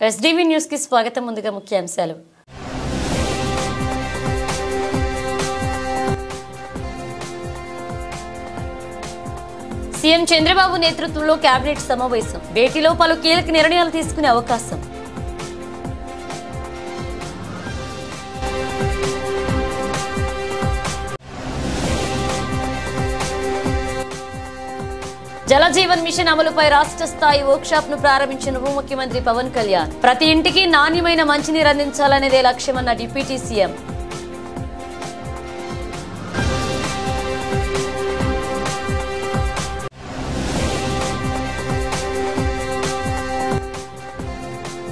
SDV news కి స్వాగతం. ముందుగా ముఖ్యాంశాలు. సీఎం చంద్రబాబు నేతృత్వంలో కేబినెట్ సమావేశం. భేటీలో పలు కీలక నిర్ణయాలు తీసుకునే అవకాశం. జలజీవన్ మిషన్ అమలుపై రాష్ట్ర స్థాయి వర్క్షాప్ ను ప్రారంభించిన ఉప ముఖ్యమంత్రి పవన్ కళ్యాణ్. ప్రతి ఇంటికి నాణ్యమైన మంచినీరు అందించాలనేదే లక్ష్యమన్న డిప్యూటీ సీఎం.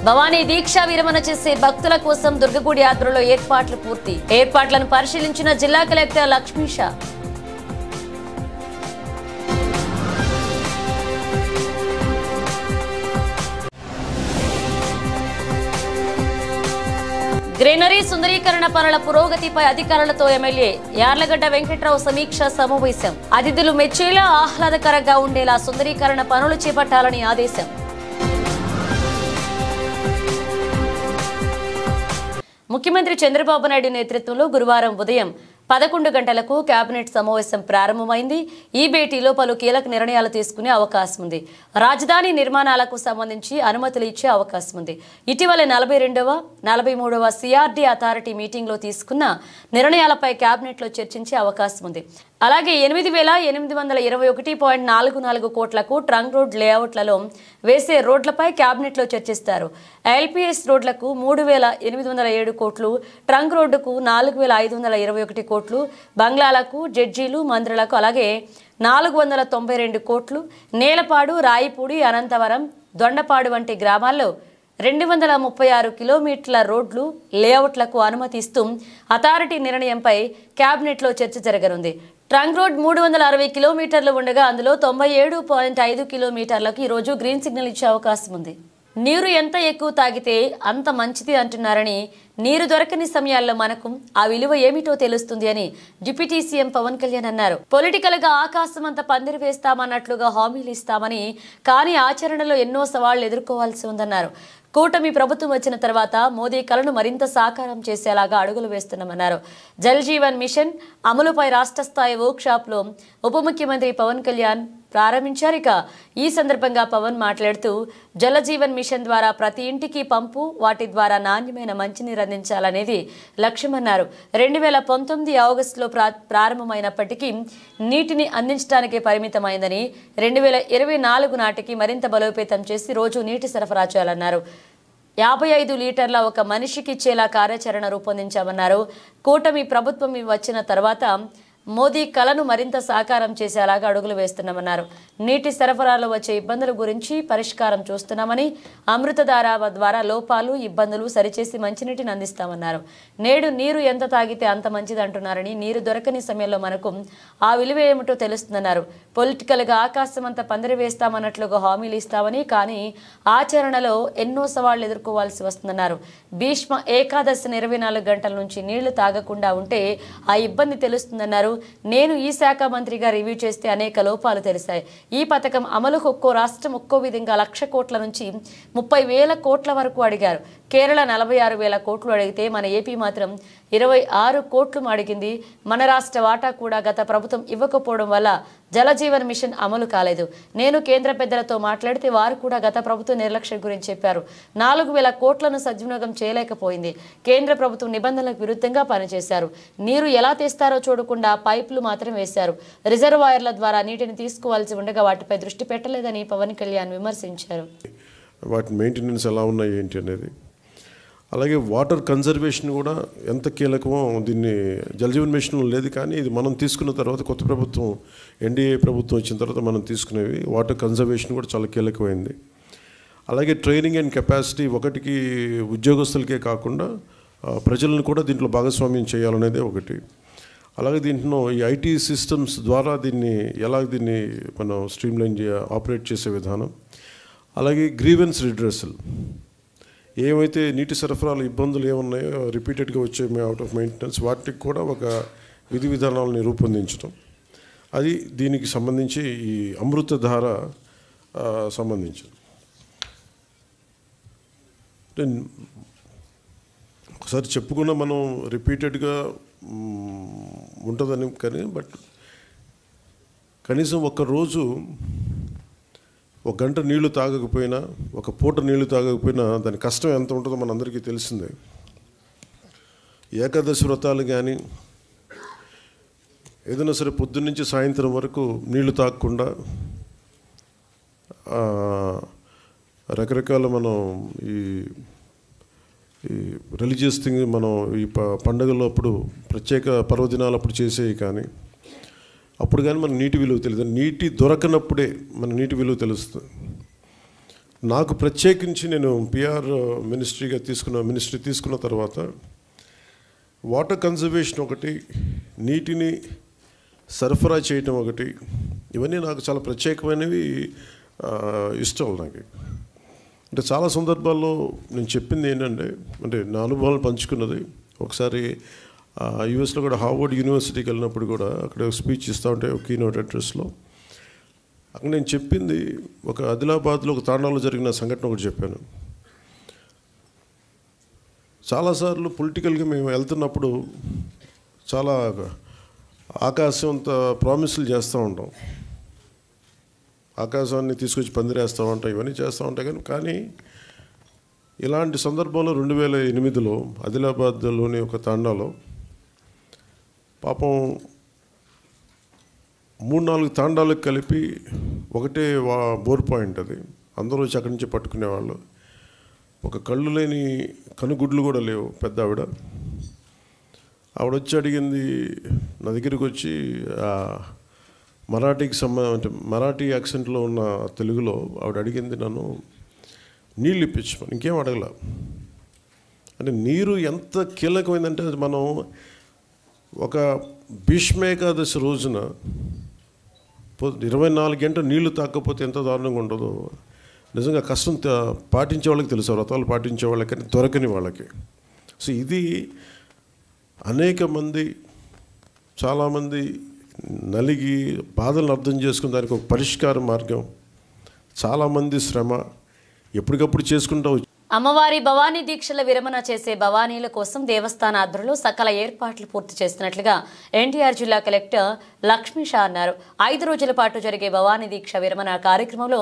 భవానీ దీక్షా విరమణ చేసే భక్తుల కోసం దుర్గగుడి యాత్రలో ఏర్పాట్లు పూర్తి. ఏర్పాట్లను పరిశీలించిన జిల్లా కలెక్టర్ లక్ష్మీషా. గ్రీనరీ సుందరీకరణ పనుల పురోగతిపై అధికారులతో ఎమ్మెల్యే యార్లగడ్డ వెంకట్రావు సమీక్ష సమావేశం. అతిథులు మెచ్చేలా ఆహ్లాదకరంగా ఉండేలా సుందరీకరణ పనులు చేపట్టాలని ఆదేశం. ముఖ్యమంత్రి చంద్రబాబు నాయుడు నేతృత్వంలో గురువారం ఉదయం 11 గంటలకు కేబినెట్ సమావేశం ప్రారంభమైంది. ఈ భేటీలో పలు కీలక నిర్ణయాలు తీసుకునే అవకాశం ఉంది. రాజధాని నిర్మాణాలకు సంబంధించి అనుమతులు ఇచ్చే అవకాశం ఉంది. ఇటీవల 42వ 43వ సిఆర్డీ అథారిటీ మీటింగ్లో తీసుకున్న నిర్ణయాలపై కేబినెట్లో చర్చించే అవకాశం ఉంది. అలాగే 8,821.44 కోట్లకు ట్రంక్ రోడ్ లేఅవుట్లలో వేసే రోడ్లపై కేబినెట్లో చర్చిస్తారు. ఎల్పీఎస్ రోడ్లకు 3,807 కోట్లు, ట్రంక్ రోడ్డుకు 4,521 కోట్లు, బంగ్లాలకు, జడ్జీలు, మంత్రులకు అలాగే 492 కోట్లు, నేలపాడు, రాయిపూడి, అనంతవరం, దొండపాడు వంటి గ్రామాల్లో 236 కిలోమీటర్ల రోడ్లు లేఅవుట్లకు అనుమతిస్తూ అథారిటీ నిర్ణయంపై కేబినెట్లో చర్చ జరగనుంది. ట్రంక్ రోడ్ 360 కిలోమీటర్లు ఉండగా అందులో 97.5 కిలోమీటర్లకు ఈరోజు గ్రీన్ సిగ్నల్ ఇచ్చే అవకాశం ఉంది. నీరు ఎంత ఎక్కువ తాగితే అంత మంచిది అంటున్నారని, నీరు దొరకని సమయాల్లో మనకు ఆ విలువ ఏమిటో తెలుస్తుంది అని డిప్యూటీ సీఎం పవన్ కళ్యాణ్ అన్నారు. పొలిటికల్ గా ఆకాశం అంత పందిరి వేస్తామన్నట్లుగా హామీలు ఇస్తామని, కానీ ఆచరణలో ఎన్నో సవాళ్లు ఎదుర్కోవాల్సి ఉందన్నారు. కూటమి ప్రభుత్వం వచ్చిన తర్వాత మోదీ కలను మరింత సాకారం చేసేలాగా అడుగులు వేస్తున్నామన్నారు. జల్ జీవన్ మిషన్ అమలుపై రాష్ట్ర స్థాయి వర్క్షాప్ లో ఉప ముఖ్యమంత్రి పవన్ కళ్యాణ్ ప్రారంభించారు. ఇక ఈ సందర్భంగా పవన్ మాట్లాడుతూ జల జీవన్ మిషన్ ద్వారా ప్రతి ఇంటికి పంపు, వాటి ద్వారా నాణ్యమైన మంచినీరు అందించాలనేది లక్ష్యమన్నారు. 2019 ఆగస్టులో ప్రారంభమైనప్పటికీ నీటిని అందించడానికే పరిమితమైందని, 2024 నాటికి మరింత బలోపేతం చేసి రోజు నీటి సరఫరా చేయాలన్నారు. 55 లీటర్ల ఒక మనిషికి ఇచ్చేలా కార్యాచరణ రూపొందించామన్నారు. కూటమి ప్రభుత్వం వచ్చిన తర్వాత మోదీ కలను మరింత సాకారం చేసేలాగా అడుగులు వేస్తున్నామన్నారు. నీటి సరఫరాలో వచ్చే ఇబ్బందుల గురించి పరిష్కారం చూస్తున్నామని, అమృతధార ద్వారా లోపాలు, ఇబ్బందులు సరిచేసి మంచినీటిని అందిస్తామన్నారు. నేడు నీరు ఎంత తాగితే అంత మంచిది అంటున్నారని, నీరు దొరకని సమయంలో మనకు ఆ విలువ ఏమిటో తెలుస్తుందన్నారు. పొలిటికల్ గా ఆకాశం అంత పందిరి వేస్తామన్నట్లుగా హామీలు ఇస్తామని, కానీ ఆచరణలో ఎన్నో సవాళ్లు ఎదుర్కోవాల్సి వస్తుందన్నారు. భీష్మ ఏకాదశిని 24 గంటల నుంచి నీళ్లు తాగకుండా ఉంటే ఆ ఇబ్బంది తెలుస్తుందన్నారు. నేను ఈ శాఖ మంత్రిగా రివ్యూ చేస్తే అనేక లోపాలు తెలిసాయి. ఈ పథకం అమలుకు ఒక్కో రాష్ట్రం ఒక్కో విధంగా 1,00,000 కోట్ల నుంచి 30,000 కోట్ల వరకు అడిగారు. కేరళ 46,000 కోట్లు అడిగితే మన ఏపీ మాత్రం 26 కోట్లు అడిగింది. మన రాష్ట్ర వాటా కూడా గత ప్రభుత్వం ఇవ్వకపోవడం వల్ల జలజీవన్ మిషన్ అమలు కాలేదు. నేను కేంద్ర పెద్దలతో మాట్లాడితే వారు కూడా గత ప్రభుత్వ నిర్లక్ష్యం గురించి చెప్పారు. 4,000 కోట్లను సద్వినియోగం చేయలేకపోయింది. కేంద్ర ప్రభుత్వం నిబంధనలకు విరుద్ధంగా పనిచేశారు. నీరు ఎలా తెస్తారో చూడకుండా పైపులు మాత్రం వేశారు. రిజర్వాయర్ల ద్వారా నీటిని తీసుకోవాల్సి ఉండగా వాటిపై దృష్టి పెట్టలేదని పవన్ కళ్యాణ్ విమర్శించారు. వాటి మెయింటెనెన్స్ ఎలా ఉన్నాయి ఏంటి అనేది, అలాగే వాటర్ కన్జర్వేషన్ కూడా ఎంత కీలకమో దీన్ని జలజీవన్ మిషన్లో లేదు, కానీ ఇది మనం తీసుకున్న తర్వాత కొత్త ప్రభుత్వం ఎన్డీఏ ప్రభుత్వం వచ్చిన తర్వాత మనం తీసుకునేవి వాటర్ కన్జర్వేషన్ కూడా చాలా కీలకమైంది. అలాగే ట్రైనింగ్ అండ్ కెపాసిటీ ఒకటికి ఉద్యోగస్తులకే కాకుండా ప్రజలను కూడా దీంట్లో భాగస్వామ్యం చేయాలనేది ఒకటి. అలాగే దీంట్లో ఈ ఐటీ సిస్టమ్స్ ద్వారా దీన్ని మనం స్ట్రీమ్లైన్ ఆపరేట్ చేసే విధానం, అలాగే గ్రీవెన్స్ రిడ్రెసల్, ఏమైతే నీటి సరఫరాలు ఇబ్బందులు ఏమున్నాయో రిపీటెడ్గా వచ్చే అవుట్ ఆఫ్ మెయింటెనెన్స్, వాటికి కూడా ఒక విధి విధానాలని రూపొందించడం, అది దీనికి సంబంధించి ఈ అమృతధార సంబంధించి ఒకసారి చెప్పుకున్న మనం రిపీటెడ్గా ఉంటుందని, కానీ బట్ కనీసం ఒక్కరోజు 1 గంట నీళ్లు తాగకపోయినా, 1 పూట నీళ్లు తాగకపోయినా దాని కష్టం ఎంత ఉంటుందో మనందరికీ తెలిసిందే. ఏకాదశి వ్రతాలు కానీ ఏదైనా సరే పొద్దున్నుంచి సాయంత్రం వరకు నీళ్లు తాగకుండా రకరకాల మనం ఈ రిలీజియస్ థింగ్ మనం ఈ పండుగల్లో అప్పుడు ప్రత్యేక పర్వదినాలు అప్పుడు చేసేవి, కానీ అప్పుడు కానీ మన నీటి విలువ తెలియదు. నీటి దొరకనప్పుడే మన నీటి విలువ తెలుస్తుంది. నాకు ప్రత్యేకించి నేను పిఆర్ మినిస్ట్రీ తీసుకున్న తర్వాత వాటర్ కన్జర్వేషన్ ఒకటి, నీటిని సరఫరా చేయటం ఒకటి, ఇవన్నీ నాకు చాలా ప్రత్యేకమైనవి, ఇష్టం నాకు. అంటే చాలా సందర్భాల్లో నేను చెప్పింది ఏంటంటే, అంటే నా అనుభవాలు పంచుకున్నది. ఒకసారి యూఎస్లో కూడా హార్వర్డ్ యూనివర్సిటీకి వెళ్ళినప్పుడు కూడా అక్కడ స్పీచ్ ఇస్తూ ఉంటే ఒక కీనోట్ అడ్రస్లో అక్కడ నేను చెప్పింది, ఒక ఆదిలాబాద్లో ఒక తాండాలో జరిగిన సంఘటన ఒకటి చెప్పాను. చాలాసార్లు పొలిటికల్గా మేము వెళ్తున్నప్పుడు చాలా ఆకాశం అంత ప్రామిసులు చేస్తూ ఉంటాం, ఆకాశాన్ని తీసుకొచ్చి పందిరేస్తూ ఉంటాం, ఇవన్నీ చేస్తూ ఉంటాం. కానీ ఇలాంటి సందర్భంలో 2008లో ఆదిలాబాద్లోని ఒక తాండాలో పాపం 3-4 తాండాలకు కలిపి ఒకటే బోర్ పాయింట్, అది అందరూ వచ్చి అక్కడి నుంచి పట్టుకునేవాళ్ళు. ఒక కళ్ళు లేని కనుగుడ్లు కూడా లేవు పెద్ద ఆవిడ వచ్చి అడిగింది, నా దగ్గరికి వచ్చి మరాఠీకి అంటే మరాఠీ యాక్సెంట్లో ఉన్న తెలుగులో ఆవిడ అడిగింది నన్ను నీళ్ళు ఇప్పించమని, ఇంకేం అడగల. అంటే నీరు ఎంత కీలకమైందంటే, మనం ఒక భీష్మేకాదశి రోజున 24 గంటలు నీళ్లు తాకపోతే ఎంత దారుణంగా ఉంటుందో నిజంగా కష్టం పాటించే వాళ్ళకి తెలుసు, వ్రతాలు పాటించే వాళ్ళకి, దొరకని వాళ్ళకి. సో ఇది అనేక మంది, చాలామంది నలిగి బాధలను అర్థం చేసుకుని దానికి ఒక పరిష్కార మార్గం, చాలామంది శ్రమ ఎప్పటికప్పుడు చేసుకుంటూ. అమ్మవారి భవానీ దీక్షల విరమణ చేసే భవానీల కోసం దేవస్థాన ఆధ్వర్యంలో సకల ఏర్పాట్లు పూర్తి చేస్తున్నట్లుగా ఎన్టీఆర్ జిల్లా కలెక్టర్ లక్ష్మీ షా అన్నారు. 5 రోజుల పాటు జరిగే భవానీ దీక్ష విరమణ కార్యక్రమంలో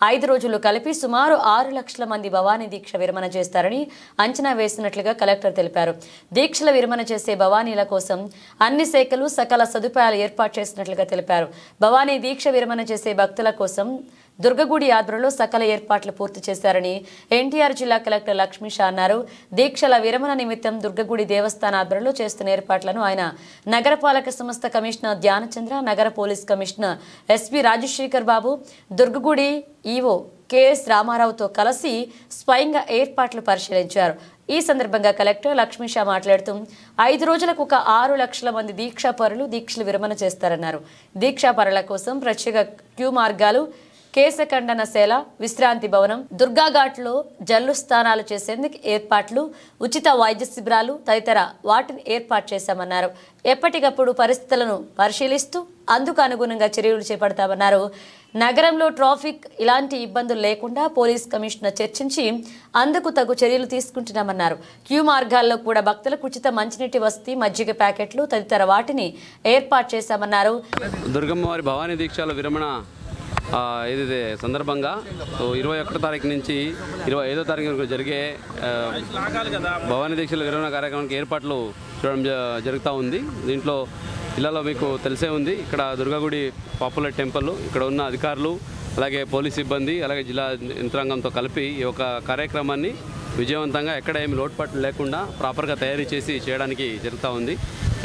5 రోజులు కలిపి సుమారు 6 లక్షల మంది భవానీ దీక్ష విరమణ చేస్తారని అంచనా వేసినట్లుగా కలెక్టర్ తెలిపారు. దీక్షల విరమణ చేసే భవానీల కోసం అన్ని శాఖలు సకల సదుపాయాలు ఏర్పాటు చేసినట్లుగా తెలిపారు. భవానీ దీక్ష విరమణ చేసే భక్తుల కోసం దుర్గగుడి ఆధ్వర్యంలో సకల ఏర్పాట్లు పూర్తి చేశారని ఎన్టీఆర్ జిల్లా కలెక్టర్ లక్ష్మీ షా అన్నారు. దీక్షల విరమణ నిమిత్తం దుర్గగుడి దేవస్థాన ఆధ్వర్యంలో చేస్తున్న ఏర్పాట్లను ఆయన నగరపాలక సంస్థ కమిషనర్ ధ్యానచంద్ర, నగర పోలీస్ కమిషనర్ ఎస్పీ రాజశేఖర్ బాబు, దుర్గగుడి ఈవో కెఎస్ రామారావుతో కలిసి స్వయంగా ఏర్పాట్లు పరిశీలించారు. ఈ సందర్భంగా కలెక్టర్ లక్ష్మీ షా మాట్లాడుతూ 5 రోజులకు ఒక 6 లక్షల మంది దీక్షాపరులు దీక్షలు విరమణ చేస్తారన్నారు. దీక్షాపరుల కోసం ప్రత్యేక క్యూ మార్గాలు, కేశఖండన శైల, విశ్రాంతి భవనం, దుర్గాఘాట్లో జల్లు స్థానాలు చేసేందుకు ఏర్పాట్లు, ఉచిత వైద్య శిబిరాలు తదితర వాటిని ఏర్పాటు చేశామన్నారు. ఎప్పటికప్పుడు పరిస్థితులను పరిశీలిస్తూ అందుకు అనుగుణంగా చర్యలు చేపడతామన్నారు. నగరంలో ట్రాఫిక్ ఇలాంటి ఇబ్బందులు లేకుండా పోలీస్ కమిషనర్ చర్చించి అందుకు తగు చర్యలు తీసుకుంటున్నామన్నారు. క్యూ మార్గాల్లో కూడా భక్తులకు ఉచిత మంచినీటి వసతి, మజ్జిగ ప్యాకెట్లు తదితర వాటిని ఏర్పాటు చేశామన్నారు. దుర్గమ్మవారి భవానీ దీక్షల విరమణ ఏదైతే సందర్భంగా 21 తారీఖు నుంచి 25వ తారీఖు వరకు జరిగే భవానీ దీక్షల విరమణ కార్యక్రమానికి ఏర్పాట్లు చూడడం జరుగుతూ ఉంది. దీంట్లో ఇళ్లలో మీకు తెలిసే ఉంది, ఇక్కడ దుర్గాగుడి పాపులర్ టెంపుల్, ఇక్కడ ఉన్న అధికారులు, అలాగే పోలీస్ సిబ్బంది, అలాగే జిల్లా యంత్రాంగంతో కలిపి ఈ యొక్క కార్యక్రమాన్ని విజయవంతంగా ఎక్కడ ఏమి లోటుపాట్లు లేకుండా ప్రాపర్గా తయారీ చేసి చేయడానికి జరుగుతూ ఉంది.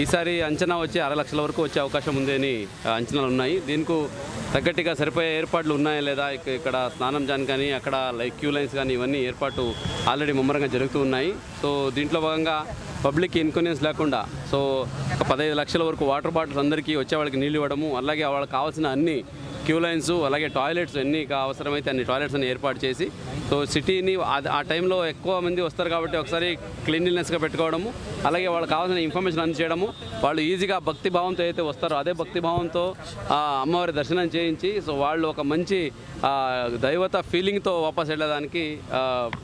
ఈసారి అంచనా వచ్చి 6 లక్షల వరకు వచ్చే అవకాశం ఉంది అని అంచనాలు ఉన్నాయి. దీనికి తగ్గట్టుగా సరిపోయే ఏర్పాట్లు ఉన్నాయా లేదా, ఇక్కడ స్నానం జాన్ కానీ అక్కడ క్యూ లైన్స్ కానీ ఇవన్నీ ఏర్పాటు ఆల్రెడీ ముమ్మరంగా జరుగుతూ ఉన్నాయి. సో దీంట్లో భాగంగా పబ్లిక్ ఇన్కన్వీనియన్స్ లేకుండా సో ఒక 15 లక్షల వరకు వాటర్ బాటిల్స్ అందరికీ వచ్చే వాళ్ళకి నీళ్ళు ఇవ్వడము, అలాగే వాళ్ళకి కావాల్సిన అన్ని క్యూ లైన్స్, అలాగే టాయిలెట్స్ ఎన్ని అవసరమైతే అన్ని టాయిలెట్స్ అన్ని ఏర్పాటు చేసి సో సిటీని ఆ టైంలో ఎక్కువ మంది వస్తారు కాబట్టి ఒకసారి క్లీన్లీనెస్గా పెట్టుకోవడము, అలాగే వాళ్ళకి కావాల్సిన ఇన్ఫర్మేషన్ అందజేయడము, వాళ్ళు ఈజీగా భక్తి భావంతో అయితే వస్తారో అదే భక్తి భావంతో అమ్మవారి దర్శనం చేయించి సో వాళ్ళు ఒక మంచి దైవత ఫీలింగ్తో వాపస్ వెళ్ళడానికి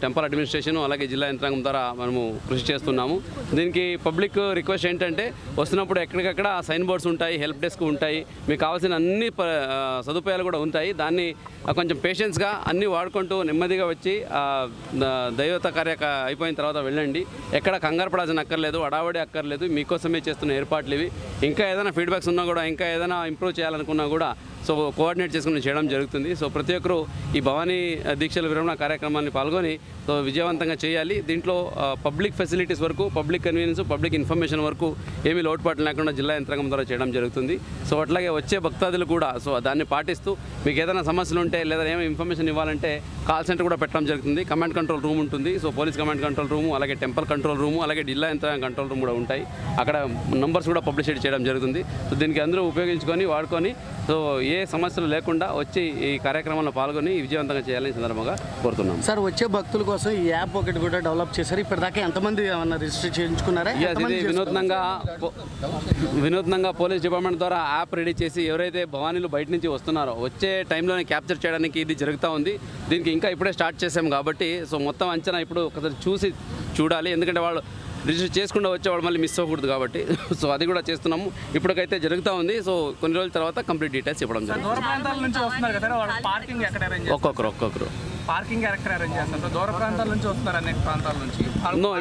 టెంపుల్ అడ్మినిస్ట్రేషన్ అలాగే జిల్లా యంత్రాంగం ద్వారా మనము కృషి చేస్తున్నాము. దీనికి పబ్లిక్ రిక్వెస్ట్ ఏంటంటే వస్తున్నప్పుడు ఎక్కడికక్కడ సైన్ బోర్డ్స్ ఉంటాయి, హెల్ప్ డెస్క్ ఉంటాయి, మీకు కావాల్సిన అన్ని సదుపాయాలు కూడా ఉంటాయి. దాన్ని కొంచెం పేషెన్స్గా అన్నీ వాడుకుంటూ నెమ్మదిగా వచ్చి దైవత అయిపోయిన తర్వాత వెళ్ళండి. ఎక్కడ కంగారు పడాల్సిన అక్కర్లేదు, అడావడి అక్కర్లేదు. మీకోసమే చేస్తున్న ఏర్పాట్లు ఇవి. ఇంకా ఏదైనా ఫీడ్బ్యాక్స్ ఉన్నా కూడా, ఇంకా ఏదైనా ఇంప్రూవ్ చేయాలనుకున్నా కూడా సో కోఆర్డినేట్ చేసుకుని చేయడం జరుగుతుంది. సో ప్రతి ఒక్కరూ ఈ భవానీ దీక్షల విరమణ కార్యక్రమాన్ని పాల్గొని సో విజయవంతంగా చేయాలి. దీంట్లో పబ్లిక్ ఫెసిలిటీస్ వరకు, పబ్లిక్ కన్వీనియన్స్, పబ్లిక్ ఇన్ఫర్మేషన్ వరకు ఏమీ లోటుపాట్లు లేకుండా జిల్లా యంత్రాంగం ద్వారా చేయడం జరుగుతుంది. సో అట్లాగే వచ్చే భక్తాదులు కూడా సో దాన్ని పాటిస్తూ మీకు ఏదైనా సమస్యలు ఉంటే లేదా ఏమైనా ఇన్ఫర్మేషన్ ఇవ్వాలంటే కాల్ సెంటర్ కూడా పెట్టడం జరుగుతుంది. కమాండ్ కంట్రోల్ రూమ్ ఉంటుంది. So police command control room, అలాగే టెంపుల్ కంట్రోల్ రూము, అలాగే జిల్లా యంత్రాంగం కంట్రోల్ రూమ్ కూడా ఉంటాయి. అక్కడ నంబర్స్ కూడా పబ్లిసిటీ చేయడం జరుగుతుంది. సో దీనికి అందరూ ఉపయోగించుకొని వాడుకొని సో ఏ సమస్యలు లేకుండా వచ్చి ఈ కార్యక్రమంలో పాల్గొని విజయవంతంగా చేయాలని సందర్భంగా కోరుతున్నాం. సార్ వచ్చే భక్తుల కోసం ఈ యాప్ ఒకటి కూడా డెవలప్ చేశారు. ఇప్పటిదాకా ఎంతమంది ఏమన్నా రిజిస్టర్ చేయించుకున్నారా? ఇది వినూత్నంగా పోలీస్ డిపార్ట్మెంట్ ద్వారా యాప్ రెడీ చేసి ఎవరైతే భవానీలు బయట నుంచి వస్తున్నారో వచ్చే టైంలోనే క్యాప్చర్ చేయడానికి ఇది జరుగుతూ ఉంది. దీనికి ఇంకా ఇప్పుడే స్టార్ట్ చేసాం కాబట్టి సో మొత్తం అంచనా ఇప్పుడు ఒకసారి చూడాలి. ఎందుకంటే వాళ్ళు రిజిస్టర్ చేసుకుంటూ వచ్చేవాళ్ళు మళ్ళీ మిస్ అవ్వకూడదు కాబట్టి సో అది కూడా చేస్తున్నాము. ఇప్పటికైతే జరుగుతూ ఉంది. సో కొన్ని రోజుల తర్వాత కంప్లీట్ డీటెయిల్స్ ఇవ్వడం జరుగుతుంది. ఒక్కొక్కరు పార్కింగ్ అరేంజ్ చేస్తారు. దూర ప్రాంతాల నుంచి వస్తున్నారు, అనేక ప్రాంతాల నుంచి.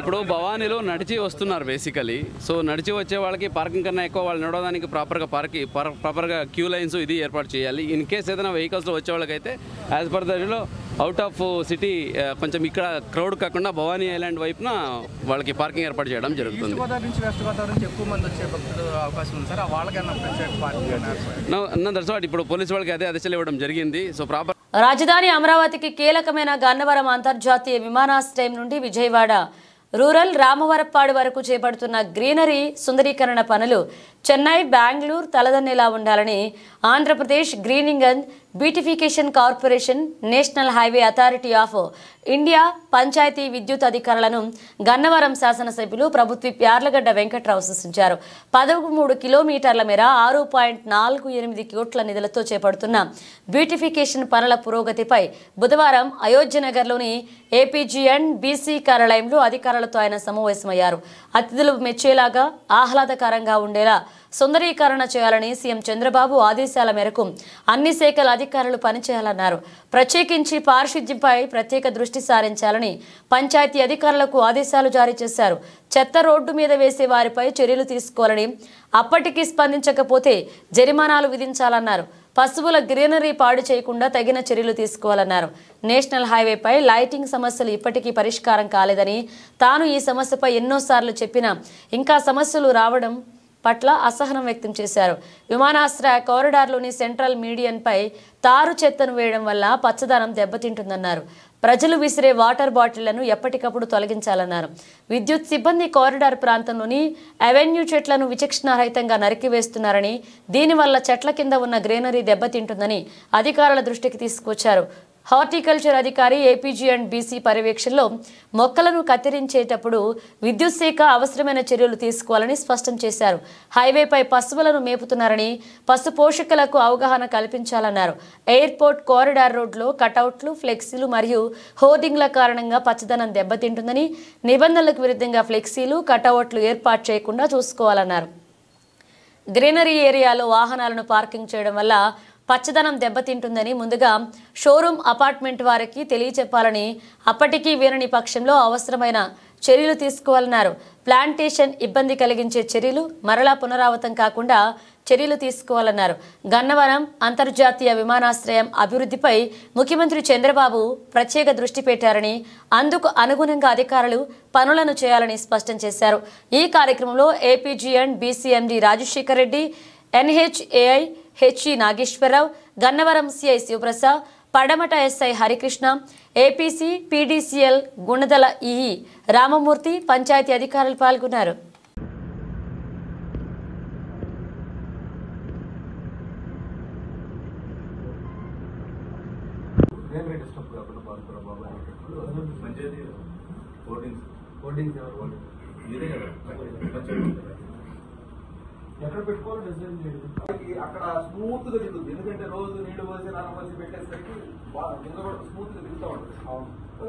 ఇప్పుడు భవానీలో నడిచి వస్తున్నారు బేసికలీ. సో నడిచి వచ్చే వాళ్ళకి పార్కింగ్ కన్నా ఎక్కువ వాళ్ళు నడవడానికి ప్రాపర్గా క్యూ లైన్స్ ఇది ఏర్పాటు చేయాలి. ఇన్ కేస్ ఏదైనా వెహికల్స్లో వచ్చే వాళ్ళకైతే as per దలో out of city కొంచెం ఇక్కడ క్రౌడ్ కాకుండా భవానీ ఐలాండ్ వైపున వాళ్ళకి పార్కింగ్ ఏర్పాటు చేయడం జరుగుతుంది. వెస్ట్ గోదావరి నుంచి ఎక్కువ మంది వచ్చే భక్తులు అవకాశం ఉంది సార్. వాళ్ళకన్నా ప్రత్యేక పార్కింగ్ దట్స్ వాట్ ఇప్పుడు పోలీసు వాళ్ళకి అదే ఆదేశాలు ఇవ్వడం జరిగింది. సో ప్రాపర్ రాజధాని అమరావతికి కీలకమైన గన్నవరం అంతర్జాతీయ విమానాశ్రయం నుండి విజయవాడ రూరల్ రామవరప్పాడు వరకు చేపడుతున్న గ్రీనరీ సుందరీకరణ పనులు చెన్నై, బెంగళూరు తలదన్నేలా ఉండాలని Andhra Pradesh greening and beautification corporation, national highway authority of India panchayati విద్యుత్ అధికారులను గన్నవరం శాసనసభ్యులు ప్రభుత్వ యార్లగడ్డ వెంకట్రావు సూచించారు. 13 కిలోమీటర్ల మేర 6.48 కోట్ల నిధులతో చేపడుతున్న బ్యూటిఫికేషన్ పనుల పురోగతిపై బుధవారం అయోధ్యనగర్లోని APGN-BC కార్యాలయంలో అధికారులతో ఆయన సమావేశమయ్యారు. అతిథులు మెచ్చేలాగా ఆహ్లాదకరంగా ఉండేలా సుందరీకరణ చేయాలని సీఎం చంద్రబాబు ఆదేశాల మేరకు అన్ని శాఖల అధికారులు పనిచేయాలన్నారు. ప్రత్యేకించి పారిశుద్ధ్యంపై ప్రత్యేక దృష్టి సారించాలని పంచాయతీ అధికారులకు ఆదేశాలు జారీ చేశారు. చెత్త రోడ్డు మీద వేసే వారిపై చర్యలు తీసుకోవాలని, అప్పటికి స్పందించకపోతే జరిమానాలు విధించాలన్నారు. పశువుల గ్రీనరీ పాడు చేయకుండా తగిన చర్యలు తీసుకోవాలన్నారు. నేషనల్ హైవేపై లైటింగ్ సమస్యలు ఇప్పటికీ పరిష్కారం కాలేదని, తాను ఈ సమస్యపై ఎన్నోసార్లు చెప్పినా ఇంకా సమస్యలు రావడం పట్ల అసహనం వ్యక్తం చేశారు. విమానాశ్రయ కారిడార్లోని సెంట్రల్ మీడియన్పై తారు చెత్తను వేయడం వల్ల పచ్చదనం దెబ్బతింటుందన్నారు. ప్రజలు విసిరే వాటర్ బాటిళ్లను ఎప్పటికప్పుడు తొలగించాలన్నారు. విద్యుత్ సిబ్బంది కారిడార్ ప్రాంతంలోని అవెన్యూ చెట్లను విచక్షణారహితంగా నరికివేస్తున్నారని, దీనివల్ల చెట్ల కింద ఉన్న గ్రీనరీ దెబ్బతింటుందని అధికారుల దృష్టికి తీసుకొచ్చారు. హార్టికల్చర్ అధికారి APGN-BC పర్యవేక్షణలో మొక్కలను కత్తిరించేటప్పుడు విద్యుత్ శాఖ అవసరమైన చర్యలు తీసుకోవాలని స్పష్టం చేశారు. హైవేపై పశువులను మేపుతున్నారని, పశు పోషకులకు అవగాహన కల్పించాలన్నారు. ఎయిర్పోర్ట్ కారిడార్ రోడ్లో కటౌట్లు, ఫ్లెక్సీలు మరియు హోర్డింగ్ల కారణంగా పచ్చదనం దెబ్బతింటుందని, నిబంధనలకు విరుద్ధంగా ఫ్లెక్సీలు, కటౌట్లు ఏర్పాటు చేయకుండా చూసుకోవాలన్నారు. గ్రీనరీ ఏరియాలో వాహనాలను పార్కింగ్ చేయడం వల్ల పచ్చదనం దెబ్బతింటుందని ముందుగా షోరూమ్ అపార్ట్మెంట్ వారికి తెలియచెప్పాలని, అప్పటికీ వీరని పక్షంలో అవసరమైన చర్యలు తీసుకోవాలన్నారు. ప్లాంటేషన్ ఇబ్బంది కలిగించే చర్యలు మరలా పునరావృతం కాకుండా చర్యలు తీసుకోవాలన్నారు. గన్నవరం అంతర్జాతీయ విమానాశ్రయం అభివృద్ధిపై ముఖ్యమంత్రి చంద్రబాబు ప్రత్యేక దృష్టి పెట్టారని, అందుకు అనుగుణంగా అధికారులు పనులను చేయాలని స్పష్టం చేశారు. ఈ కార్యక్రమంలో APGN-BC MD Rajasekhar Reddy, NHAI HE Nageswararao, Gannavaram CI Sivaprasad, పడమట SI Harikrishna, APC PDCL Gunadala EE Ramamurthy, panchayat అధికారులు పాల్గొన్నారు. డిస్టర్బ్ కాకుండా బాగుంటారా బాబా మంచిది హోర్డింగ్స్ ఇదే కదా ఎక్కడ పెట్టుకోవాలి డిజైన్ చేయడం అక్కడ స్మూత్ గా దిగుతుంది. ఎందుకంటే రోజు నీళ్లు పోసి నాన్న పోసి పెట్టేసరికి కింద కూడా స్మూత్ గా దిగుతూ ఉంటుంది.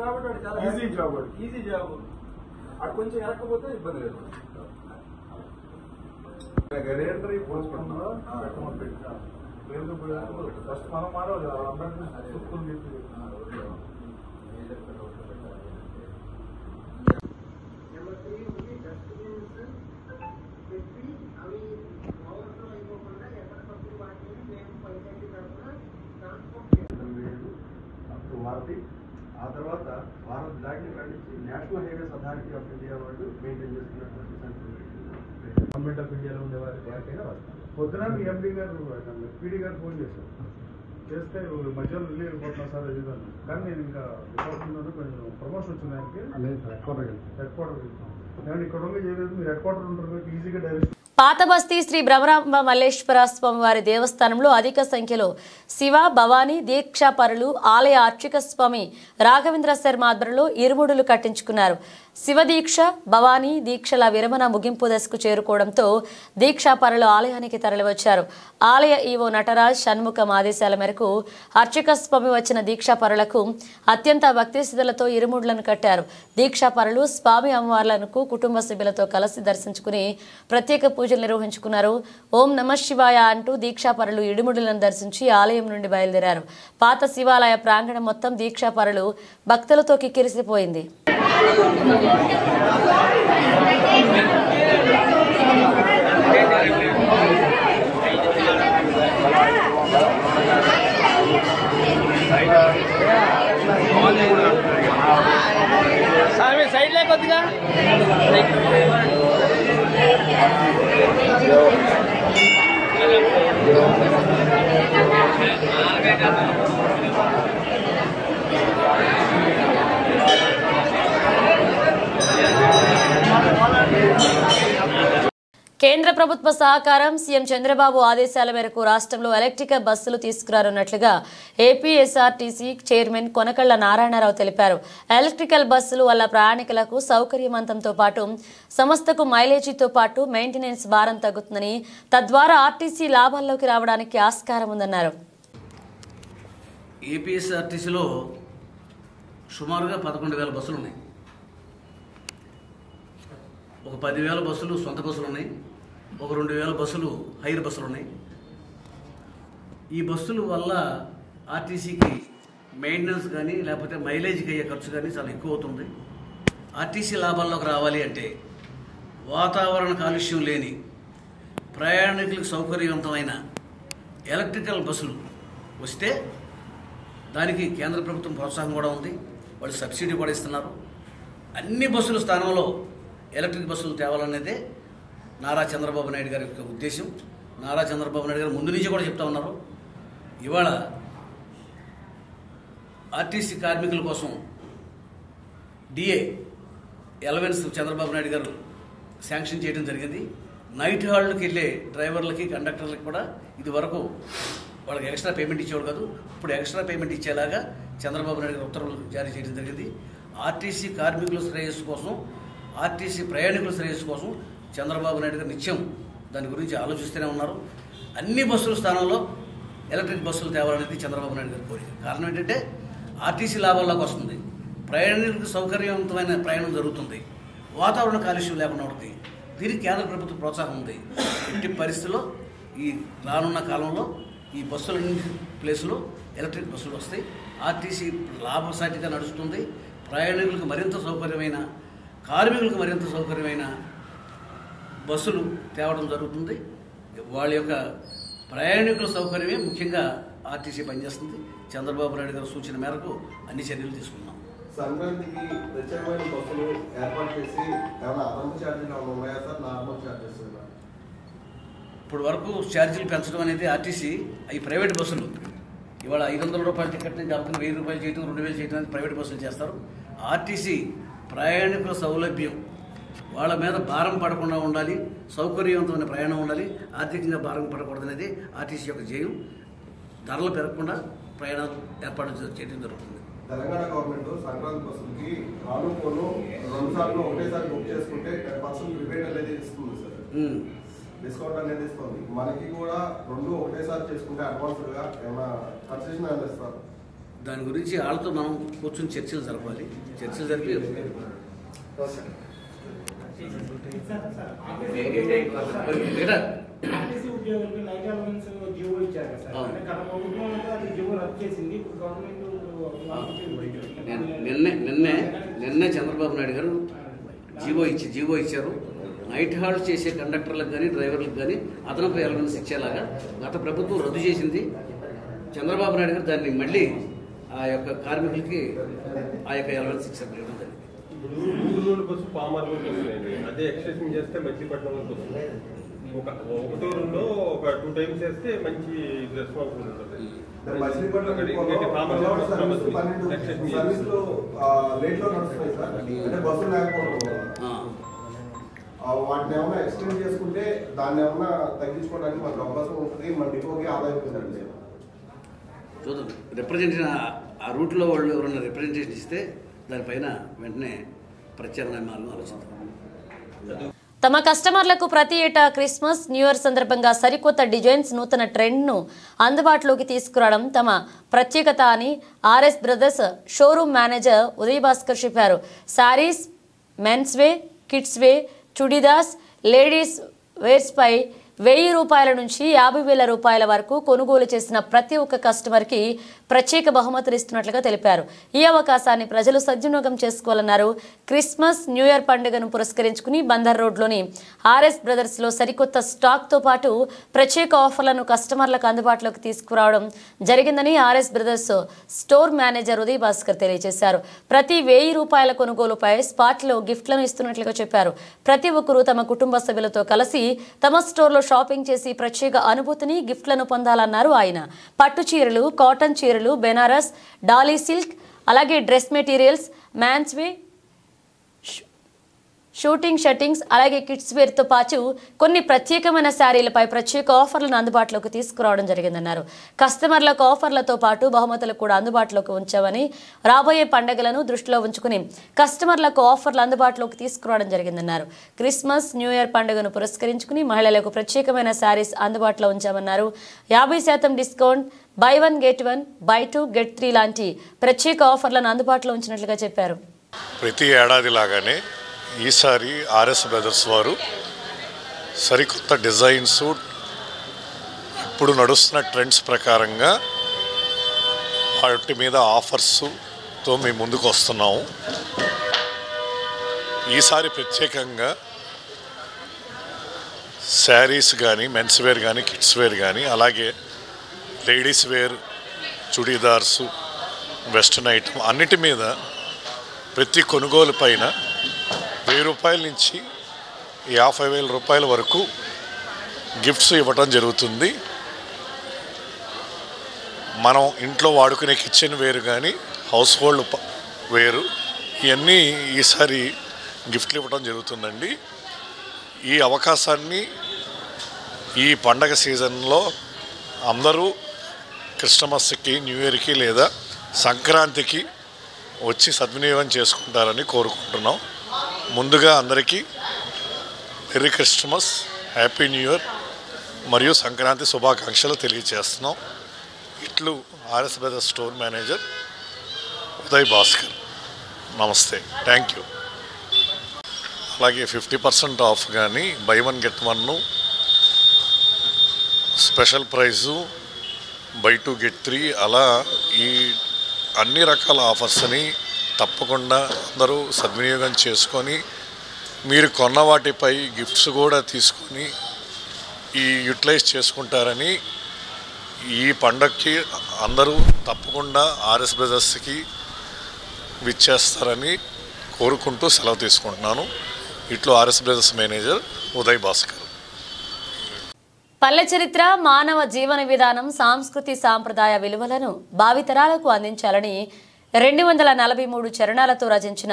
కాబట్టి వాడు చాలా ఈజీ జాబ్ అటు కొంచెం ఎరకపోతే ఇబ్బంది లేదు. ఫస్ట్ మనం మారవాలి భారతి. ఆ తర్వాత భారత్ దాటిని ఖండించి national highways authority of India వాళ్ళు మెయింటైన్ చేస్తున్నటువంటి గవర్నమెంట్ ఆఫ్ ఇండియాలో ఉండే వారికైనా పొద్దున మీ ఎంపీ గారు పీడీ గారు ఫోన్ చేశారు. చేస్తే మధ్యలో వెళ్ళి వెళ్ళిపోతున్నా సార్ అది కానీ నేను ఇంకా డిపార్ట్మెంట్ కొంచెం ప్రమోషన్ వచ్చింది ఆయనకి హెడ్ క్వార్టర్ వెళ్తాను. ఇక్కడ ఉండి చేయలేదు, మీరు హెడ్ క్వార్టర్ ఉంటారు ఈజీగా డైరెక్ట్. పాత బస్తీ శ్రీ బ్రహ్మరాంబ మల్లేశ్వర స్వామివారి దేవస్థానంలో అధిక సంఖ్యలో శివ భవానీ దీక్షాపరులు ఆలయ అర్చక స్వామి రాఘవేంద్ర శర్మ ఆధ్వర్యంలో ఇరుముడులు కట్టించుకున్నారు. శివదీక్ష భవానీ దీక్షల విరమణ ముగింపు దశకు చేరుకోవడంతో దీక్షాపరులు ఆలయానికి తరలివచ్చారు. ఆలయ ఈవో నటరాజ్ షణ్ముఖం ఆదేశాల మేరకు అర్చక స్వామి వచ్చిన దీక్షాపరులకు అత్యంత భక్తి శ్రద్ధలతో ఇరుముడులను కట్టారు. దీక్షాపరులు స్వామి అమ్మవార్లకు కుటుంబ సభ్యులతో కలిసి దర్శించుకుని ప్రత్యేక పూజలు నిర్వహించుకున్నారు. ఓం నమ శివాయ అంటూ దీక్షాపరులు ఇడుముడులను దర్శించి ఆలయం నుండి బయలుదేరారు. పాత శివాలయ ప్రాంగణం మొత్తం దీక్షాపరులు భక్తులతో కిక్కిరిసిపోయింది. సైడ్ లేకొద్దిగా కేంద్ర ప్రభుత్వ సహకారం సీఎం చంద్రబాబు ఆదేశాల మేరకు రాష్ట్రంలో ఎలక్ట్రికల్ బస్సులు తీసుకురానున్నట్లుగా ఏపీఎస్ఆర్టీసీ చైర్మన్ కొనకళ్ల నారాయణరావు తెలిపారు. ఎలక్ట్రికల్ బస్సులు వల్ల ప్రయాణికులకు సౌకర్యవంతంతో పాటు సంస్థకు మైలేజీతో పాటు మెయింటెనెన్స్ భారం తగ్గుతుందని, తద్వారా ఆర్టీసీ లాభాల్లోకి రావడానికి ఆస్కారం ఉందన్నారు. ఏపీఎస్ఆర్టీసీలో సుమారుగా 11,000 బస్సులు ఉన్నాయి. ఒక 10,000 బస్సులు సొంత బస్సులు ఉన్నాయి, ఒక 2,000 బస్సులు హైర్ బస్సులు ఉన్నాయి. ఈ బస్సుల వల్ల ఆర్టీసీకి మెయింటెనెన్స్ కానీ లేకపోతే మైలేజ్కి అయ్యే ఖర్చు కానీ చాలా ఎక్కువ అవుతుంది. ఆర్టీసీ లాభాల్లోకి రావాలి అంటే వాతావరణ కాలుష్యం లేని ప్రయాణికులకు సౌకర్యవంతమైన ఎలక్ట్రికల్ బస్సులు వస్తే దానికి కేంద్ర ప్రభుత్వం ప్రోత్సాహం కూడా ఉంది. వాళ్ళు సబ్సిడీ కూడా ఇస్తున్నారు. అన్ని బస్సుల స్థానంలో ఎలక్ట్రిక్ బస్సులు తేవాలనేదే నారా చంద్రబాబు నాయుడు గారి యొక్క ఉద్దేశం. నారా చంద్రబాబు నాయుడు గారు ముందు నుంచి కూడా చెప్తా ఉన్నారు. ఇవాళ ఆర్టీసీ కార్మికుల కోసం డిఏ ఎలవెన్స్ చంద్రబాబు నాయుడు గారు శాంక్షన్ చేయడం జరిగింది. నైట్ హాల్కి వెళ్ళే డ్రైవర్లకి కండక్టర్లకి కూడా ఇది వరకు వాళ్ళకి ఎక్స్ట్రా పేమెంట్ ఇచ్చేవాడు కాదు, ఇప్పుడు ఎక్స్ట్రా పేమెంట్ ఇచ్చేలాగా చంద్రబాబు నాయుడు గారు ఉత్తర్వులు జారీ చేయడం జరిగింది. ఆర్టీసీ కార్మికుల శ్రేయస్సు కోసం, ఆర్టీసీ ప్రయాణికుల శ్రేయస్సు కోసం చంద్రబాబు నాయుడు గారు నిత్యం దాని గురించి ఆలోచిస్తూనే ఉన్నారు. అన్ని బస్సుల స్థానంలో ఎలక్ట్రిక్ బస్సులు తేవాలనేది చంద్రబాబు నాయుడు గారి కోరిక. కారణం ఏంటంటే ఆర్టీసీ లాభాల్లోకి వస్తుంది, ప్రయాణికులకు సౌకర్యవంతమైన ప్రయాణం జరుగుతుంది, వాతావరణ కాలుష్యం లేకుండా ఉంటుంది. దీనికి కేంద్ర ప్రభుత్వ ప్రోత్సాహం ఉంది. ఎట్టి పరిస్థితుల్లో ఈ రానున్న కాలంలో ఈ బస్సులన్ని ప్లేసులో ఎలక్ట్రిక్ బస్సులు వస్తాయి. ఆర్టీసీ లాభసాటిగా నడుస్తుంది. ప్రయాణికులకు మరింత సౌకర్యమైన, కార్మికులకు మరింత సౌకర్యమైన బస్సులు తేవడం జరుగుతుంది. వాళ్ళ యొక్క ప్రయాణికుల సౌకర్యమే ముఖ్యంగా ఆర్టీసీ పనిచేస్తుంది. చంద్రబాబు నాయుడు గారి సూచన మేరకు అన్ని చర్యలు తీసుకున్నాం. సంక్రాంతికి ప్రత్యేకమైన బస్సులు ఏర్పాటు చేసి ఏమైనా అదనపు ఛార్జీలు ఉన్నాయా సార్? నార్మల్ ఛార్జెస్ ఇప్పుడు వరకు ఛార్జీలు పెంచడం అనేది ఆర్టీసీ అవి ప్రైవేట్ బస్సులు ఇవాళ 500 రూపాయల టికెట్ నుంచి దాపుకుని 1000 రూపాయలు చేయడం, 2000 చేయడం అనేది ప్రైవేట్ బస్సులు చేస్తారు. ఆర్టీసీ ప్రయాణికుల సౌలభ్యం, వాళ్ళ మీద భారం పడకుండా ఉండాలి, సౌకర్యవంతమైన ప్రయాణం ఉండాలి, ఆర్థికంగా భారం పడకూడదు అనేది ఆర్టీసీ యొక్క ధ్యేయం. ధరలు పెరగకుండా ప్రయాణాలు ఏర్పాటు చేయడం జరుగుతుంది. తెలంగాణ గవర్నమెంట్ సంక్రాంతి బస్సులకి రాను పోను 2 సార్లు ఒకేసారి బుక్ చేసుకుంటే 10% రిబేట్ అనేది ఇస్తుంది సార్, డిస్కౌంట్ అనేది ఇస్తుంది. మనకి కూడా 2 ఒకేసారి చేసుకుంటే అడ్వాన్స్డ్గా ఏమైనా కన్సెషన్ అనేది ఇస్తారు. దాని గురించి వాళ్ళతో మనం కూర్చొని చర్చలు జరపాలి. చర్చలు జరిపి నిన్నే చంద్రబాబు నాయుడు గారు జీవో ఇచ్చారు. నైట్ హాల్ట్ చేసే కండక్టర్లకు కానీ డ్రైవర్లకు కానీ అదనపు అలవెన్స్ ఇచ్చేలాగా గత ప్రభుత్వం రద్దు చేసింది. చంద్రబాబు నాయుడు గారు దాన్ని మళ్ళీ ఆ యొక్క కార్మికులకి ఆ యొక్క అలవెన్స్ ఇచ్చారు. బస్సు పామార్ అదే ఎక్స్టెన్షన్ చేస్తే మచిలీపట్నం వరకు వస్తుంది. ఒకటో రెండో ఒక 2 times చేస్తే మంచి రెస్పాన్స్ ఉంటుంది. వాటిని ఏమైనా ఎక్స్టెండ్ చేసుకుంటే దాన్ని ఏమైనా తగ్గించుకోవడానికి మనకు అవకాశం ఉంటుంది. మన డిపోకి ఆదాయం ఉంటుందండి. చూద్దాం, రిప్రజెంటేషన్ ఆ రూట్లో వాళ్ళు ఎవరైనా రిప్రజెంటేషన్ ఇస్తే దానిపైన వెంటనే ప్రత్యామ్నాయ మార్గం ఆలోచిస్తాం. తమ కస్టమర్లకు ప్రతి ఏటా క్రిస్మస్ న్యూ ఇయర్ సందర్భంగా సరికొత్త డిజైన్స్ నూతన ట్రెండ్ను అందుబాటులోకి తీసుకురావడం తమ ప్రత్యేకత అని RS brothers showroom manager Uday Bhaskar చెప్పారు. శారీస్, మెన్స్ వే, కిడ్స్ వే, చుడిదార్స్, లేడీస్ వేర్స్పై 1000 రూపాయల నుంచి 50,000 రూపాయల వరకు కొనుగోలు చేసిన ప్రతి ఒక్క కస్టమర్కి ప్రత్యేక బహుమతులు ఇస్తున్నట్లుగా తెలిపారు. ఈ అవకాశాన్ని ప్రజలు సద్వినియోగం చేసుకోవాలన్నారు. క్రిస్మస్ న్యూ ఇయర్ పండుగను పురస్కరించుకుని బందర్ రోడ్లోని ఆర్ఎస్ బ్రదర్స్లో సరికొత్త స్టాక్తో పాటు ప్రత్యేక ఆఫర్లను కస్టమర్లకు అందుబాటులోకి తీసుకురావడం జరిగిందని RS brothers store manager Uday Bhaskar తెలియజేశారు. ప్రతి 1000 రూపాయల కొనుగోలుపై స్పాట్లో గిఫ్ట్లను ఇస్తున్నట్లుగా చెప్పారు. ప్రతి ఒక్కరూ తమ కుటుంబ సభ్యులతో కలిసి తమ స్టోర్లో షాపింగ్ చేసి ప్రత్యేక అనుభూతిని, గిఫ్ట్లను పొందాలన్నారు ఆయన. పట్టు చీరలు, కాటన్ చీరలు, బెనారస్, డాలీ సిల్క్, అలాగే డ్రెస్ మెటీరియల్స్, మ్యాన్స్ వే, షూటింగ్ షర్టింగ్స్, అలాగే కిడ్స్ వేర్తో పాటు కొన్ని ప్రత్యేకమైన శారీలపై ప్రత్యేక ఆఫర్లను అందుబాటులోకి తీసుకురావడం జరిగిందన్నారు. కస్టమర్లకు ఆఫర్లతో పాటు బహుమతులు కూడా అందుబాటులోకి ఉంచామని, రాబోయే పండుగలను దృష్టిలో ఉంచుకుని కస్టమర్లకు ఆఫర్లు అందుబాటులోకి తీసుకురావడం జరిగిందన్నారు. క్రిస్మస్ న్యూ ఇయర్ పండుగను పురస్కరించుకుని మహిళలకు ప్రత్యేకమైన శారీస్ అందుబాటులో ఉంచామన్నారు. 50% discount, buy 1 get 1, buy 2 get 3 లాంటి ప్రత్యేక ఆఫర్లను అందుబాటులో ఉంచినట్లుగా చెప్పారు. ప్రతి ఏడాది లాగానే ఈసారి ఆర్ఎస్ బ్రదర్స్ వారు సరికొత్త డిజైన్స్, ఇప్పుడు నడుస్తున్న ట్రెండ్స్ ప్రకారంగా వాటి మీద ఆఫర్స్తో మేము ముందుకు వస్తున్నాము. ఈసారి ప్రత్యేకంగా శారీస్ కానీ, మెన్స్ వేర్ కానీ, కిడ్స్ వేర్ కానీ, అలాగే ladies wear, chudidars, western item అన్నిటి మీద ప్రతి కొనుగోలు పైన 1000 రూపాయల నుంచి 50,000 రూపాయల వరకు గిఫ్ట్స్ ఇవ్వటం జరుగుతుంది. మనం ఇంట్లో వాడుకునే కిచెన్ వేరు కానీ, హౌస్ హోల్డ్ వేరు, ఇవన్నీ ఈసారి గిఫ్ట్లు ఇవ్వటం జరుగుతుందండి. ఈ అవకాశాన్ని ఈ పండగ సీజన్లో అందరూ క్రిస్మస్కి, న్యూ ఇయర్కి లేదా సంక్రాంతికి వచ్చి సద్వినియోగం చేసుకుంటారని కోరుకుంటున్నాం. ముందుగా అందరికీ merry Christmas, happy new year మరియు సంక్రాంతి శుభాకాంక్షలు తెలియజేస్తున్నాం. ఇట్లు RS brothers store manager Uday Bhaskar. నమస్తే, థ్యాంక్ యూ. అలాగే 50% ఆఫ్ కానీ, buy 1 get 1, special price, buy 2 get 3, అలా ఈ అన్ని రకాల ఆఫర్స్ని తప్పకుండా అందరూ సద్వినియోగం చేసుకొని మీరు కొన్న వాటిపై గిఫ్ట్స్ కూడా తీసుకొని యూటిలైజ్ చేసుకుంటారని, ఈ పండగకి అందరూ తప్పకుండా ఆర్ఎస్ బ్రదర్స్కి విచ్చేస్తారని కోరుకుంటూ సెలవు తీసుకుంటున్నాను. ఇట్లు RS brothers manager Uday Bhaskar. పల్లె చరిత్ర, మానవ జీవన విధానం, సాంస్కృతి సాంప్రదాయ విలువలను భావితరాలకు అందించాలని 243 చరణాలతో రచించిన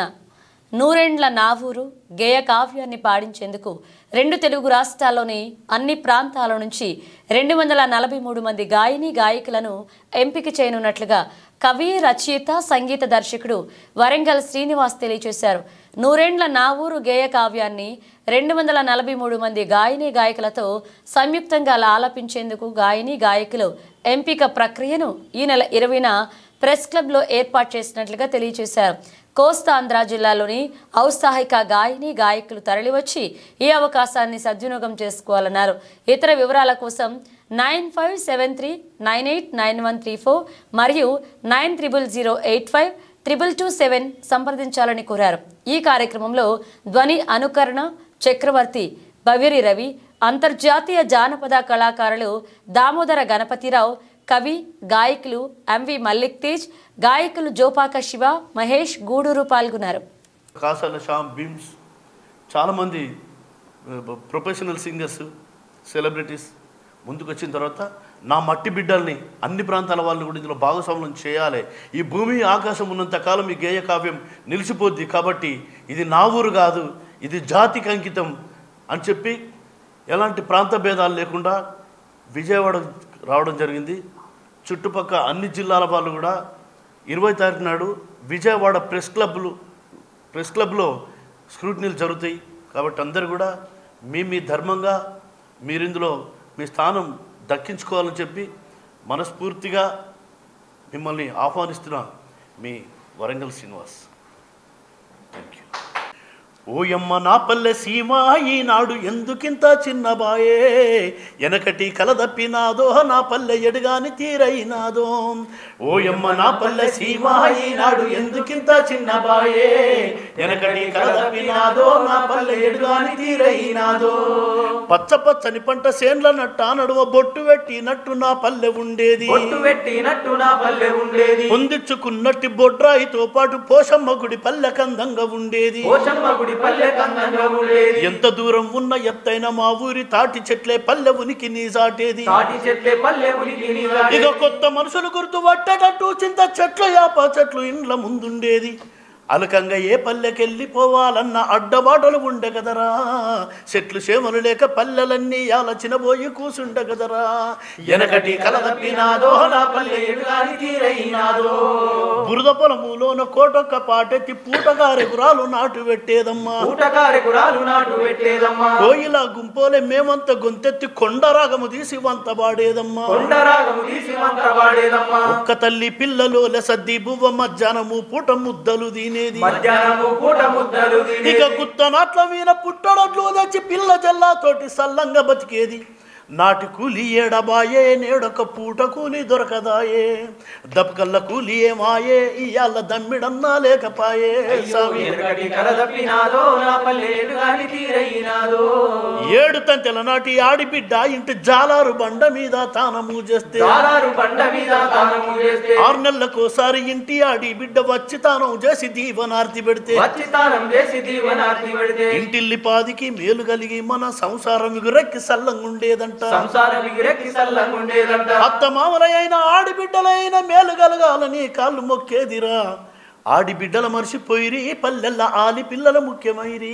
నూరేండ్ల నావూరు గేయ కావ్యాన్ని పాడించేందుకు 2 తెలుగు రాష్ట్రాల్లోని అన్ని ప్రాంతాల నుంచి 243 మంది గాయని గాయకులను ఎంపిక చేయనున్నట్లుగా కవి, రచయిత, సంగీత దర్శకుడు వరంగల్ శ్రీనివాస్ తెలియజేశారు. నూరేండ్ల నావూరు గేయ కావ్యాన్ని 243 మంది గాయని గాయకులతో సంయుక్తంగా ఆలపించేందుకు గాయని గాయకులు ఎంపిక ప్రక్రియను ఈ నెల 20న ప్రెస్ క్లబ్లో ఏర్పాటు చేసినట్లుగా తెలియజేశారు. కోస్తాంధ్ర జిల్లాలోని ఔత్సాహిక గాయని గాయకులు తరలివచ్చి ఈ అవకాశాన్ని సద్వినియోగం చేసుకోవాలన్నారు. ఇతర వివరాల కోసం 9573989134 మరియు 90085227 సంప్రదించాలని కోరారు. ఈ కార్యక్రమంలో ధ్వని అనుకరణ చక్రవర్తి బవ్యరి రవి, అంతర్జాతీయ జానపద కళాకారులు దామోదర గణపతిరావు, కవి గాయకులు ఎంవి మల్లిక్ తేజ్, గాయకులు జోపాక శివ, మహేష్ గూడూరు పాల్గొన్నారు. కాసాల శ్యామ్ భీమ్స్, చాలామంది ప్రొఫెషనల్ సింగర్స్, సెలబ్రిటీస్ ముందుకు వచ్చిన తర్వాత నా మట్టి బిడ్డల్ని అన్ని ప్రాంతాల వాళ్ళని కూడా ఇందులో భాగస్వామ్యం చేయాలి. ఈ భూమి ఆకాశం ఉన్నంత కాలం ఈ గేయ కావ్యం నిలిచిపోద్ది. కాబట్టి ఇది నా ఊరు కాదు, ఇది జాతికి అంకితం అని చెప్పి ఎలాంటి ప్రాంత భేదాలు లేకుండా విజయవాడ రావడం జరిగింది. చుట్టుపక్క అన్ని జిల్లాల వాళ్ళు కూడా 20 తారీఖు నాడు విజయవాడ ప్రెస్ క్లబ్లో స్క్రూటినీలు జరుగుతాయి. కాబట్టి అందరూ కూడా మీ ధర్మంగా మీరు ఇందులో మీ స్థానం దక్కించుకోవాలని చెప్పి మనస్ఫూర్తిగా మిమ్మల్ని ఆహ్వానిస్తున్నా మీ వరంగల్ శ్రీనివాస్. Thank you. ఓయమ్మ నా పల్లె సీమ ఈనాడు ఎందుకింత చిన్నబాయే, వెనకటి కలదప్పినాదో నా పల్లె ఎడుగాని తీరైనాదో. ఓయమ్మ నా పల్లె సీమ ఈనాడు ఎందుకింత చిన్నబాయే, వెనకటి కలదప్పినాదో నా పల్లె ఎడుగాని తీరైనాదో. పచ్చ పచ్చని పంట సేన్ల నట్ట నడువ బొట్టు పెట్టినట్టు నా పల్లె ఉండేది, పొందించుకున్నట్టి బొడ్రాయితో పాటు పోషమ్మ గుడి పల్లె కందంగా ఉండేది. ఎంత దూరం ఉన్న ఎత్తైన మా ఊరి తాటి చెట్లే పల్లె ఉనికి నీ సాటేది. ఇక కొత్త మనుషులు గుర్తు పట్టేటట్టు చింత చెట్లు యాప చెట్లు ఇండ్ల ముందుండేది. అలకంగా ఏ పల్లెకెళ్ళిపోవాలన్న అడ్డబాటలు ఉండే కదరా, చెట్లు చేమలు లేక పల్లెలన్నీ ఆలచినబోయి కూసుండ కదరా. వెనకటి కలదప్పినాదో నా పల్లె ఎడుగాని తీరైనాదో. బురద పొలములోన కోటొక్క పాటెత్తి పూటగారెగురాలు నాటు పెట్టేదమ్మా, కోయిల గుంపోలే మేమంత గొంతెత్తి కొండరాగము తీసి వంత పాడేదమ్మా. ఒక్క తల్లి పిల్లలోల సద్ది బువ్వ మధ్యాహ్నము పూట ముద్దలు దీని. ఇక గుత్త నాట్ల వీణ పుట్టడట్లు తెచ్చి పిల్ల జల్లాతోటి సల్లంగా బతికేది. నాటి కూలి ఏడబాయే నేడొక పూట కూలి దొరకదాయే, దప్కల్ల కూలి ఏమాయే ఇయాల దమ్మిడన్నా లేకపాయే. ఏడు తంతెల నాటి ఆడిబిడ్డ ఇంటి జాలారు బండ మీద తానము చేస్తే, 6 నెలలకోసారి ఇంటి ఆడిబిడ్డ వచ్చి తానం చేసి దీవనార్తి పెడితే, ఇంటిల్లి పాదికి మేలు కలిగి మన సంసారం ఎగురెక్కి సల్లంగుండేదంట. అత్త మామలైన ఆడిబిడ్డలైన మేలు కలగాలని కాళ్ళు మొక్కేదిరా. ఆడిబిడ్డల మర్చిపోయిరి పల్లెల్ల ఆలి పిల్లల ముఖ్యమైరి.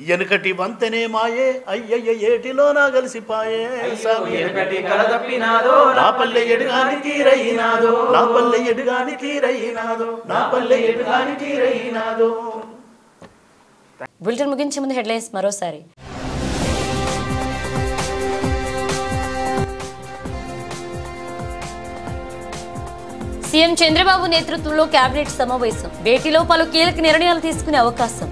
వెనకటి వంతనే మాయే అయ్యయ్య ఏటిలో నా కలిసిపాయే. నా పల్లె ఎడుగాని తీరైనాదో, నా పల్లె ఎడుగాని తీరైనాదో, నా పల్లె ఎడుగాని తీరైనాదో. బులెటిన్ ముగించే ముందు హెడ్లైన్స్ మరోసారి. సీఎం చంద్రబాబు నేతృత్వంలో కేబినెట్ సమావేశం, భేటీలో పలు కీలక నిర్ణయాలు తీసుకునే అవకాశం.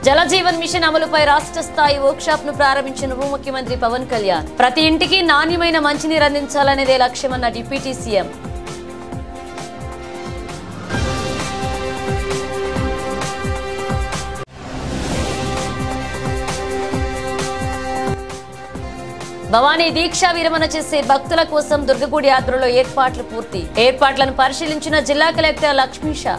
జలజీవన్ మిషన్ అమలుపై రాష్ట్ర స్థాయి వర్క్షాప్ ను ప్రారంభించిన ఉప ముఖ్యమంత్రి పవన్ కళ్యాణ్. ప్రతి ఇంటికి నాణ్యమైన మంచినీరు అందించాలనేదే లక్ష్యమన్న డిప్యూటీ సీఎం. భవానీ దీక్ష విరమణ చేసే భక్తుల కోసం దుర్గగుడి యాత్రలో ఏర్పాట్లు పూర్తి. ఏర్పాట్లను పరిశీలించిన జిల్లా కలెక్టర్ లక్ష్మీషా.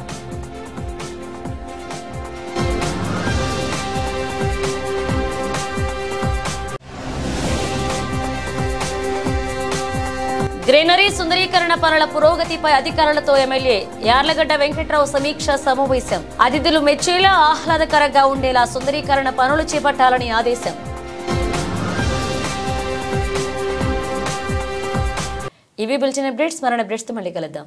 గ్రీనరీ సుందరీకరణ పనుల పురోగతిపై అధికారులతో ఎమ్మెల్యే యార్లగడ్డ వెంకట్రావు సమీక్ష సమావేశం. అతిథులు మెచ్చేలా ఆహ్లాదకరంగా ఉండేలా సుందరీకరణ పనులు చేపట్టాలని ఆదేశం. ఇవి బులెటిన్ అప్డేట్స్. మరణ అప్డేట్స్తో మళ్ళీ కలుద్దాం.